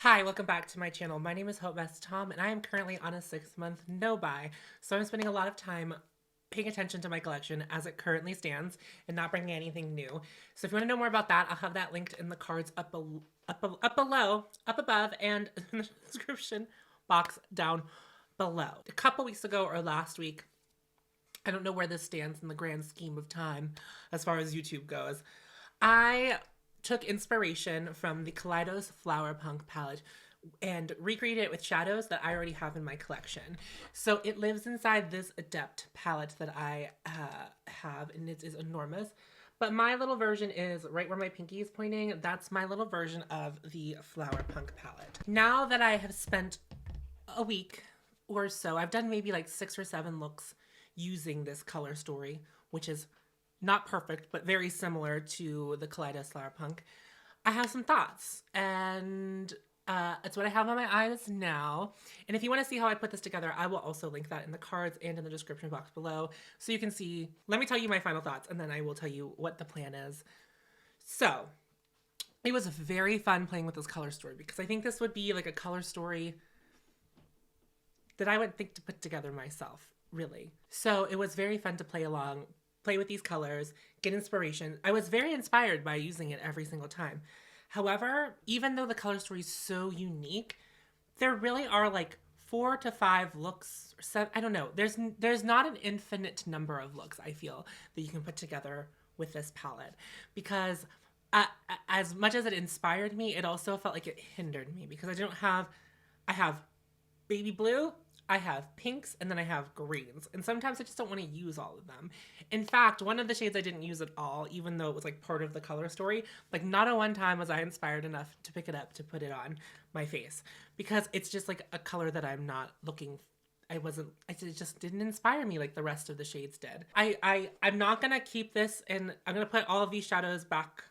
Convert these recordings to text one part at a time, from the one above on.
Hi, welcome back to my channel. My name is hautemesstom and I am currently on a 6-month no-buy. So I'm spending a lot of time paying attention to my collection as it currently stands and not bringing anything new. So if you want to know more about that, I'll have that linked in the cards up below, up above, and in the description box down below. A couple weeks ago or last week, I don't know where this stands in the grand scheme of time as far as YouTube goes. I took inspiration from the Kaleidos Flower Punk palette and recreated it with shadows that I already have in my collection. So it lives inside this Adept palette that I have, and it is enormous. But my little version is right where my pinky is pointing. That's my little version of the Flower Punk palette. Now that I have spent a week or so, I've done maybe like 6 or 7 looks using this color story, which is not perfect, but very similar to the Kaleidos Flower Punk. I have some thoughts, and it's what I have on my eyes now. And if you want to see how I put this together, I will also link that in the cards and in the description box below, so you can see. Let me tell you my final thoughts, and then I will tell you what the plan is. So, it was very fun playing with this color story, because I think this would be like a color story that I would think to put together myself, really. So it was very fun to play along, play with these colors, get inspiration. I was very inspired by using it every single time. However, even though the color story is so unique, there really are like 4 to 5 looks, or 7, I don't know. There's not an infinite number of looks, I feel, that you can put together with this palette, because as much as it inspired me, it also felt like it hindered me, because I have baby blue, I have pinks, and then I have greens. And sometimes I just don't want to use all of them. In fact, one of the shades I didn't use at all, even though it was like part of the color story, like not at one time was I inspired enough to pick it up to put it on my face, because it's just like a color that I'm not looking, it just didn't inspire me like the rest of the shades did. I'm not gonna keep this, and I'm gonna put all of these shadows back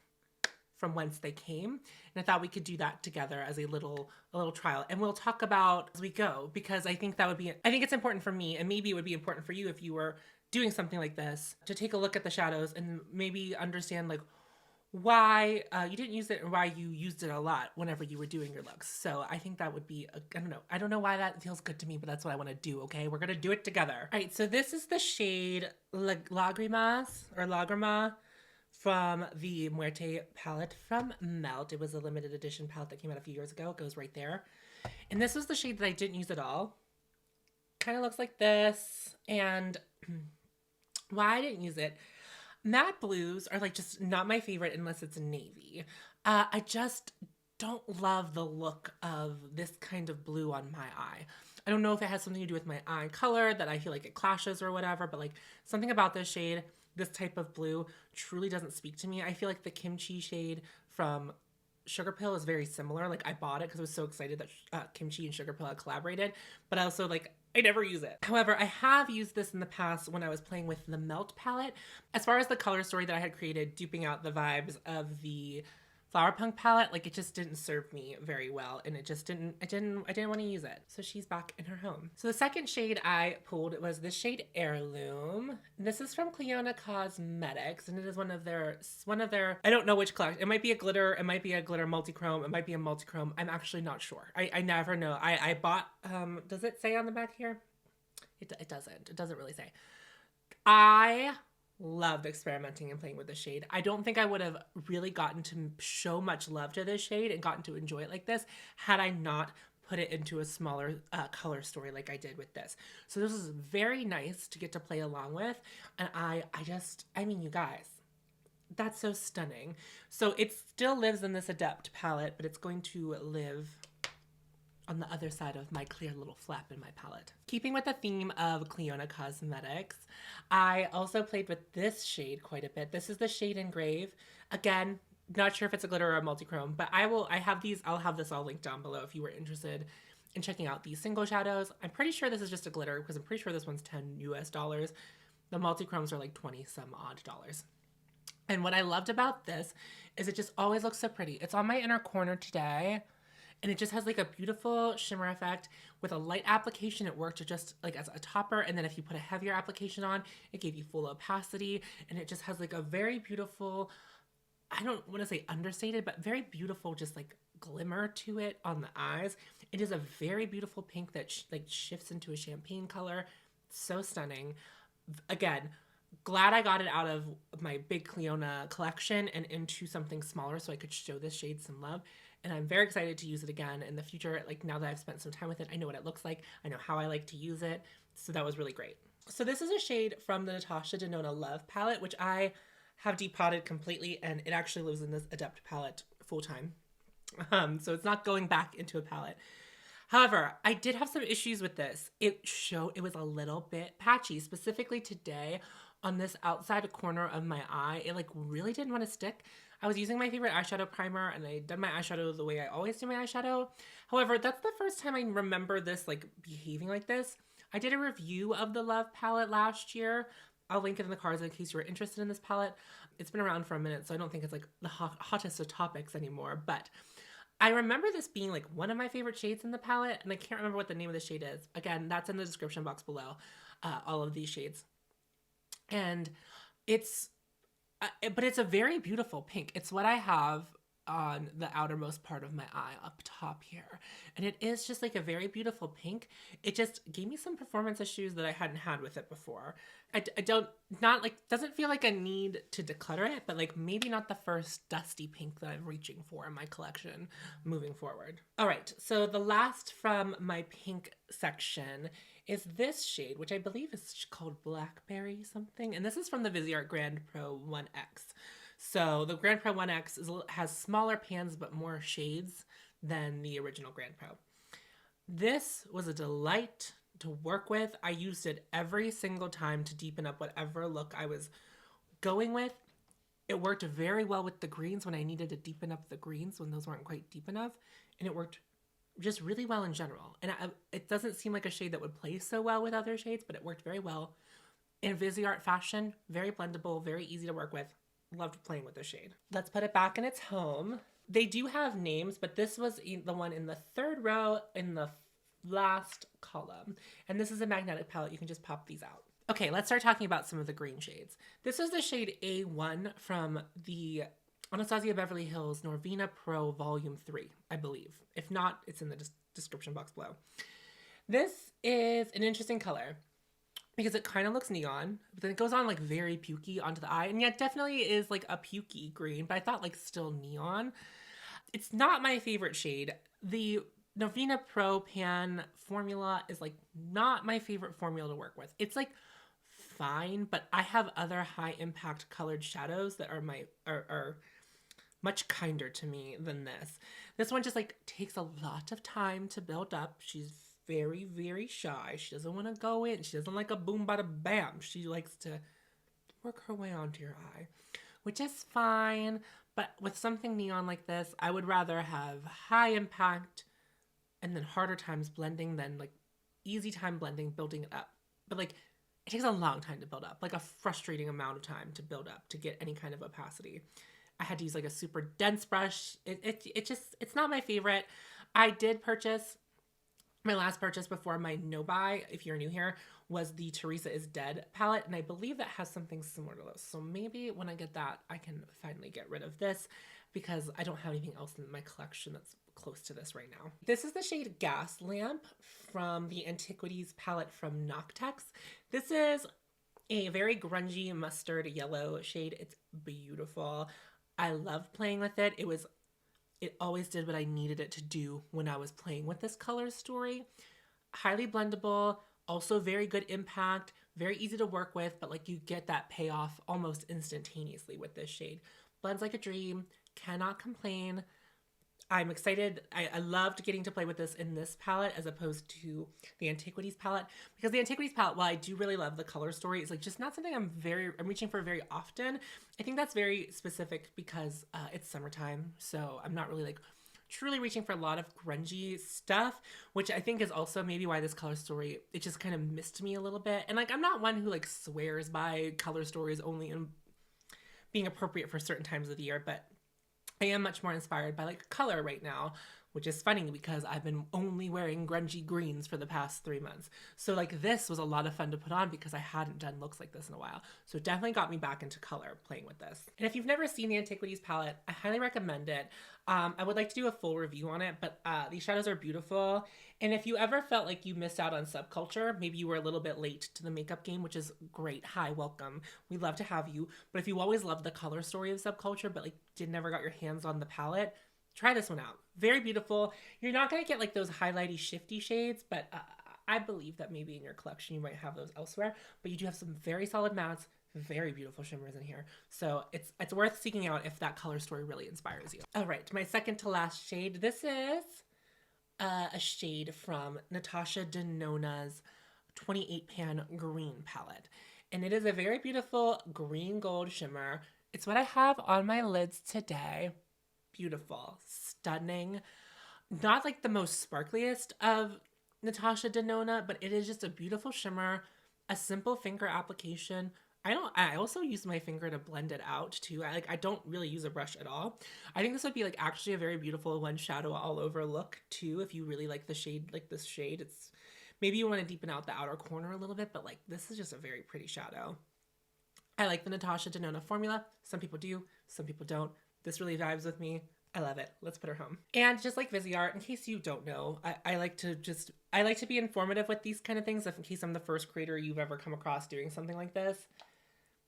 from whence they came, and I thought we could do that together as a little trial, and we'll talk about as we go, because I think it's important for me, and maybe it would be important for you if you were doing something like this, to take a look at the shadows and maybe understand like why you didn't use it, or why you used it a lot whenever you were doing your looks. So I think that would be I don't know why that feels good to me, but that's what I want to do. Okay, we're gonna do it together. All right, so this is the shade Lagrima from the Muerte palette from Melt. It was a limited edition palette that came out a few years ago. It goes right there. And this was the shade that I didn't use at all. Kind of looks like this. And why I didn't use it, matte blues are like just not my favorite unless it's navy. I just don't love the look of this kind of blue on my eye. I don't know if it has something to do with my eye color, that I feel like it clashes or whatever, but like something about this shade, this type of blue, truly doesn't speak to me. I feel like the kimchi shade from Sugar Pill is very similar. Like I bought it because I was so excited that kimchi and Sugar Pill had collaborated, but I also like, I never use it. However, I have used this in the past when I was playing with the Melt palette. As far as the color story that I had created, duping out the vibes of the Flower Punk palette, like it just didn't serve me very well, and I didn't want to use it. So she's back in her home. So the second shade I pulled was this shade Heirloom. This is from Cliona Cosmetics, and it is one of their, I don't know which collection. It might be a glitter, it might be a glitter multi-chrome, it might be a multi-chrome. I'm actually not sure. I never know. I bought, does it say on the back here? It doesn't. It doesn't really say. I loved experimenting and playing with the shade. I don't think I would have really gotten to show much love to this shade and gotten to enjoy it like this had I not put it into a smaller color story like I did with this. So this is very nice to get to play along with. And I mean, you guys, that's so stunning. So it still lives in this Adept palette, but it's going to live on the other side of my clear little flap in my palette. Keeping with the theme of Cliona Cosmetics, I also played with this shade quite a bit. This is the shade Engrave. Again, not sure if it's a glitter or a multi-chrome, but I'll have this all linked down below if you were interested in checking out these single shadows. I'm pretty sure this is just a glitter, because I'm pretty sure this one's $10 US. The multi-chromes are like 20 some odd dollars. And what I loved about this is it just always looks so pretty. It's on my inner corner today, and it just has like a beautiful shimmer effect with a light application. It worked just like as a topper, and then if you put a heavier application on, it gave you full opacity, and it just has like a very beautiful, I don't want to say understated, but very beautiful, just like glimmer to it on the eyes. It is a very beautiful pink that like shifts into a champagne color. So stunning. Again, glad I got it out of my big Cleona collection and into something smaller so I could show this shade some love. And I'm very excited to use it again in the future. Like now that I've spent some time with it, I know what it looks like. I know how I like to use it. So that was really great. So this is a shade from the Natasha Denona Love palette, which I have depotted completely, and it actually lives in this Adept palette full time. So it's not going back into a palette. However, I did have some issues with this. It was a little bit patchy, specifically today on this outside corner of my eye. It like really didn't want to stick. I was using my favorite eyeshadow primer and I done my eyeshadow the way I always do my eyeshadow. However, that's the first time I remember this like behaving like this. I did a review of the Love palette last year. I'll link it in the cards in case you were interested in this palette. It's been around for a minute, so I don't think it's like the hottest of topics anymore, but I remember this being like one of my favorite shades in the palette, and I can't remember what the name of the shade is. Again, that's in the description box below, all of these shades. And it's, but it's a very beautiful pink. It's what I have on the outermost part of my eye up top here. And it is just like a very beautiful pink. It just gave me some performance issues that I hadn't had with it before. I doesn't feel like a need to declutter it, but like maybe not the first dusty pink that I'm reaching for in my collection moving forward. All right, so the last from my pink section is this shade, which I believe is called Blackberry something. And this is from the Viseart Grand Pro 1X. So the Grand Pro 1X has smaller pans but more shades than the original Grand Pro. This was a delight to work with. I used it every single time to deepen up whatever look I was going with. It worked very well with the greens when I needed to deepen up the greens when those weren't quite deep enough. And it worked just really well in general. And it doesn't seem like a shade that would play so well with other shades, but it worked very well. In Viseart fashion, very blendable, very easy to work with. Loved playing with this shade. Let's put it back in its home. They do have names, but this was the one in the third row in the last column. And this is a magnetic palette. You can just pop these out. Okay, let's start talking about some of the green shades. This is the shade A1 from the Anastasia Beverly Hills Norvina Pro Volume 3, I believe. If not, it's in the description box below. This is an interesting color because it kind of looks neon, but then it goes on like very pukey onto the eye. And yet definitely is like a pukey green, but I thought like still neon. It's not my favorite shade. The Norvina Pro Pan formula is like not my favorite formula to work with. It's like fine, but I have other high impact colored shadows that are much kinder to me than this. This one just like takes a lot of time to build up. She's very, very shy. She doesn't want to go in. She doesn't like a boom, bada, bam. She likes to work her way onto your eye, which is fine. But with something neon like this, I would rather have high impact and then harder times blending than like easy time blending, building it up. But like it takes a long time to build up, like a frustrating amount of time to build up to get any kind of opacity. I had to use like a super dense brush. It's not my favorite. I did purchase, my last purchase before my no buy, if you're new here, was the Teresa is Dead palette. And I believe that has something similar to this. So maybe when I get that, I can finally get rid of this because I don't have anything else in my collection that's close to this right now. This is the shade Gas Lamp from the Antiquities palette from Noctex. This is a very grungy mustard yellow shade. It's beautiful. I love playing with it. It always did what I needed it to do when I was playing with this color story. Highly blendable, also very good impact, very easy to work with, but like you get that payoff almost instantaneously with this shade. Blends like a dream, cannot complain. I'm excited. I loved getting to play with this in this palette as opposed to the Antiquities palette, because the Antiquities palette, while I do really love the color story, is like just not something I'm reaching for very often. I think that's very specific because it's summertime, so I'm not really like truly reaching for a lot of grungy stuff, which I think is also maybe why this color story, it just kind of missed me a little bit. And like I'm not one who like swears by color stories only in being appropriate for certain times of the year, but I am much more inspired by like color right now, which is funny because I've been only wearing grungy greens for the past 3 months. So like this was a lot of fun to put on because I hadn't done looks like this in a while. So it definitely got me back into color playing with this. And if you've never seen the Antiquities palette, I highly recommend it. I would like to do a full review on it, but these shadows are beautiful. And if you ever felt like you missed out on subculture, maybe you were a little bit late to the makeup game, which is great. Hi, welcome. We'd love to have you. But if you always loved the color story of subculture, but like never got your hands on the palette, try this one out. Very beautiful. You're not going to get like those highlighty shifty shades, but I believe that maybe in your collection you might have those elsewhere. But you do have some very solid mattes, very beautiful shimmers in here. So it's worth seeking out if that color story really inspires you. All right, my second to last shade. This is a shade from Natasha Denona's 28 Pan Green palette. And it is a very beautiful green gold shimmer. It's what I have on my lids today. Beautiful, stunning. Not like the most sparkliest of Natasha Denona, but it is just a beautiful shimmer, a simple finger application. I also use my finger to blend it out too. I don't really use a brush at all. I think this would be like actually a very beautiful one shadow all over look too if you really like the shade, like this shade. It's maybe you want to deepen out the outer corner a little bit, but like this is just a very pretty shadow. I like the Natasha Denona formula. Some people do, some people don't. This really vibes with me. I love it. Let's put her home. And just like Viseart, in case you don't know, I like to be informative with these kind of things, if in case I'm the first creator you've ever come across doing something like this.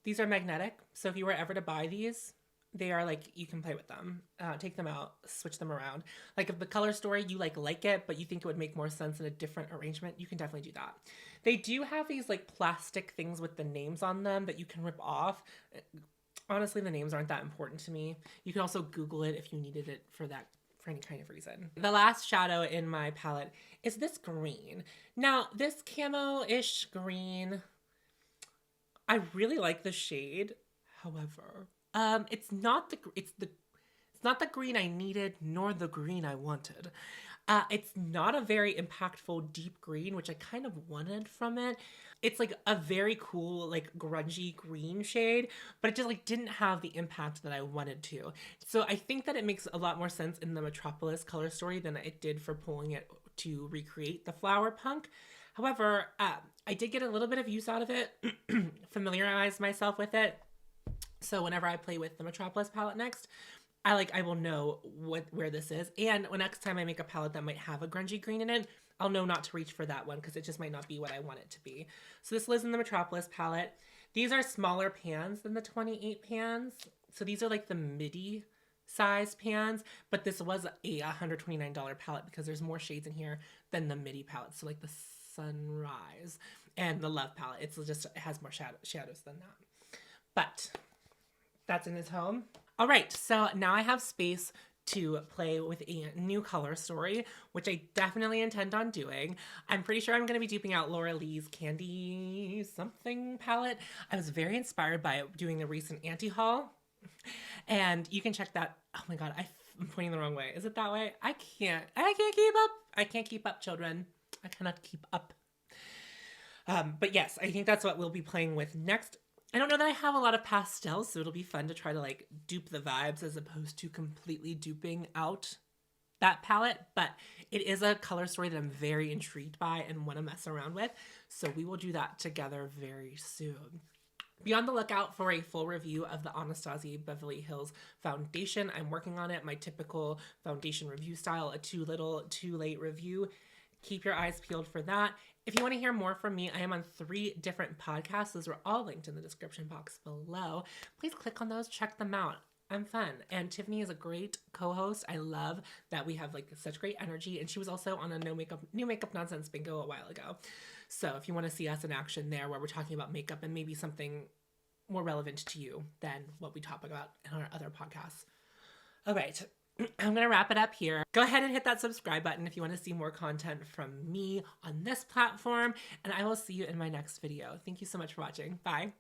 These are magnetic, so if you were ever to buy these, they are like, you can play with them, take them out, switch them around. Like if the color story, you like it, but you think it would make more sense in a different arrangement, you can definitely do that. They do have these like plastic things with the names on them that you can rip off. Honestly, the names aren't that important to me. You can also Google it if you needed it for any kind of reason. The last shadow in my palette is this green. Now, this camo-ish green, I really like the shade. However, it's not the green I needed nor the green I wanted. It's not a very impactful deep green, which I kind of wanted from it. It's like a very cool, like grungy green shade, but it just like didn't have the impact that I wanted to. So I think that it makes a lot more sense in the Metropolis color story than it did for pulling it to recreate the flower punk. However, I did get a little bit of use out of it, familiarize myself with it. So whenever I play with the Metropolis palette next, I will know where this is. And next time I make a palette that might have a grungy green in it, I'll know not to reach for that one because it just might not be what I want it to be. So this lives in the Metropolis palette. These are smaller pans than the 28 pans. So these are like the midi size pans, but this was a $129 palette because there's more shades in here than the midi palette. So like the Sunrise and the Love palette, it has more shadows than that. But that's in its home. All right, so now I have space to play with a new color story, which I definitely intend on doing. I'm pretty sure I'm going to be duping out Laura Lee's Candy Something palette. I was very inspired by it doing the recent anti-haul, and you can check that. Oh my god, I'm pointing the wrong way. Is it that way? I can't keep up. I can't keep up, children. I cannot keep up. But yes, I think that's what we'll be playing with next. I don't know that I have a lot of pastels, so it'll be fun to try to like dupe the vibes as opposed to completely duping out that palette, but it is a color story that I'm very intrigued by and want to mess around with, so we will do that together very soon. Be on the lookout for a full review of the Anastasia Beverly Hills foundation. I'm working on it, my typical foundation review style, a too little, too late review. Keep your eyes peeled for that. If you want to hear more from me, I am on 3 different podcasts. Those are all linked in the description box below. Please click on those, check them out. I'm fun. And Tiffany is a great co-host. I love that we have like such great energy. And she was also on a new makeup nonsense bingo a while ago. So if you want to see us in action there where we're talking about makeup and maybe something more relevant to you than what we talk about in our other podcasts. All right. I'm going to wrap it up here. Go ahead and hit that subscribe button if you want to see more content from me on this platform, and I will see you in my next video. Thank you so much for watching. Bye.